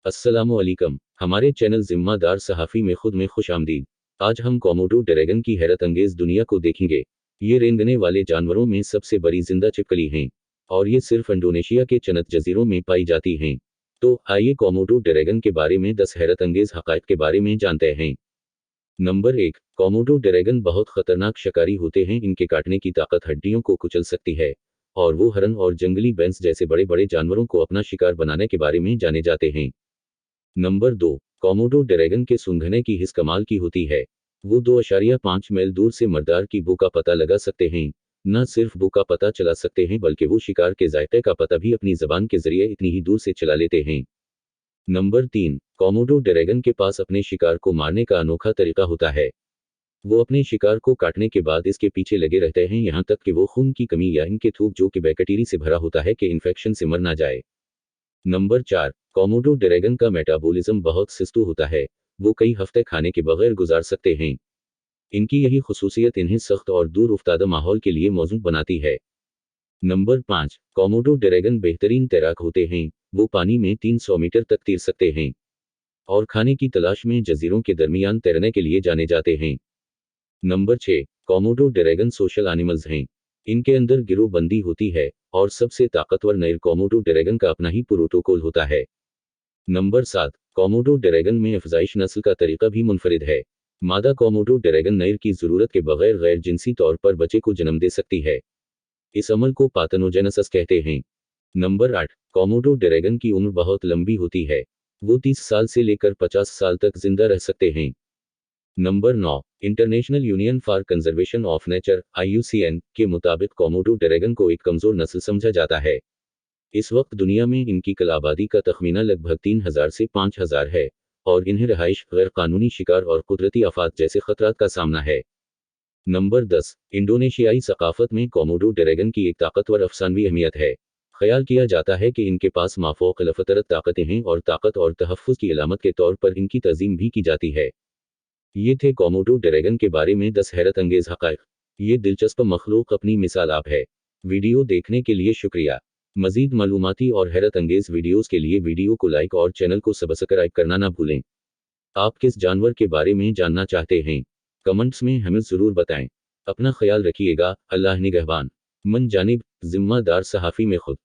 अस्सलामुअलैकुम। हमारे चैनल जिम्मेदार सहाफ़ी में खुद में खुश आमदीद। आज हम कोमोडो ड्रैगन की हैरत अंगेज दुनिया को देखेंगे। ये रेंगने वाले जानवरों में सबसे बड़ी जिंदा छिपकली हैं और ये सिर्फ इंडोनेशिया के चंद जजीरों में पाई जाती हैं। तो आइए कोमोडो ड्रैगन के बारे में 10 हैरत अंगेज हक़ाइक़ के बारे में जानते हैं। नंबर 1, कोमोडो ड्रैगन बहुत खतरनाक शिकारी होते हैं। इनके काटने की ताकत हड्डियों को कुचल सकती है और वो हरन और जंगली बैंस जैसे बड़े बड़े जानवरों को अपना शिकार बनाने के बारे में जाने जाते हैं। नंबर 2, कोमोडो ड्रैगन के सूंघने की हिस्स कमाल की होती है। वो 2.5 मील दूर से मर्दार की बू का पता लगा सकते हैं। न सिर्फ बू का पता चला सकते हैं बल्कि वो शिकार के जायके का पता भी अपनी जबान के जरिए इतनी ही दूर से चला लेते हैं। नंबर 3, कोमोडो ड्रैगन के पास अपने शिकार को मारने का अनोखा तरीका होता है। वो अपने शिकार को काटने के बाद इसके पीछे लगे रहते हैं यहाँ तक कि वो खून की कमी या इनके थूक जो कि बैक्टीरिया से भरा होता है कि इन्फेक्शन से मर ना जाए। नंबर 4, कोमोडो ड्रैगन का मेटाबॉलिज्म बहुत सुस्तु होता है। वो कई हफ्ते खाने के बगैर गुजार सकते हैं। इनकी यही खुसूसियत इन्हें सख्त और दूर उफ्तादा माहौल के लिए मौजूद बनाती है। नंबर 5, कोमोडो ड्रैगन बेहतरीन तैराक होते हैं। वो पानी में 300 मीटर तक तैर सकते हैं और खाने की तलाश में जजीरों के दरमियान तैरने के लिए जाने जाते हैं। Number 6, Komodo dragon social animals हैं। इनके अंदर गिरोह बंदी होती है और सबसे ताकतवर नर कोमोडो ड्रैगन का अपना ही प्रोटोकॉल होता है। नंबर 7, कोमोडो ड्रैगन में अफजाइश नस्ल का तरीका भी मुनफरिद है। मादा कोमोडो ड्रैगन नर की जरूरत के बगैर गैर जिनसी तौर पर बच्चे को जन्म दे सकती है। इस अमल को पार्थेनोजेनेसिस कहते हैं। नंबर 8, कोमोडो ड्रैगन की उम्र बहुत लंबी होती है। वो 30 साल से लेकर 50 साल तक जिंदा रह सकते हैं। Number 9, international union for conservation of nature (IUCN) के मुताबिक कोमोडो ड्रैगन को एक कमजोर नस्ल समझा जाता है। इस वक्त दुनिया में इनकी कुल आबादी का तखमीना लगभग 3000 से 5000 है और इन्हें रहाइश, गैर कानूनी शिकार और कुदरती आफात जैसे खतरात का सामना है। नंबर 10, इंडोनेशियाई सकाफत में कोमोडो ड्रैगन की एक ताकतवर अफसानवी अहमियत है। ख्याल किया जाता है कि इनके पास माफौक़ फ़तरत ताकतें हैं और ताकत और तहफ़्फ़ुज़ की अलामत के तौर पर इनकी तज़ीम भी की जाती है। ये थे कोमोडो ड्रैगन के बारे में 10 हैरत अंगेज हक़ाइक़। ये दिलचस्प मखलूक अपनी मिसाल आप है। वीडियो देखने के लिए शुक्रिया। मज़ीद मालूमाती और हैरत अंगेज वीडियोज़ के लिए वीडियो को लाइक और चैनल को सब्सक्राइब करना ना भूलें। आप किस जानवर के बारे में जानना चाहते हैं? कमेंट्स में हमें ज़रूर बताएं। अपना ख्याल रखिएगा। अल्लाह निगहबान। मन जानिब, जिम्मेदार सहाफ़ी में खुद।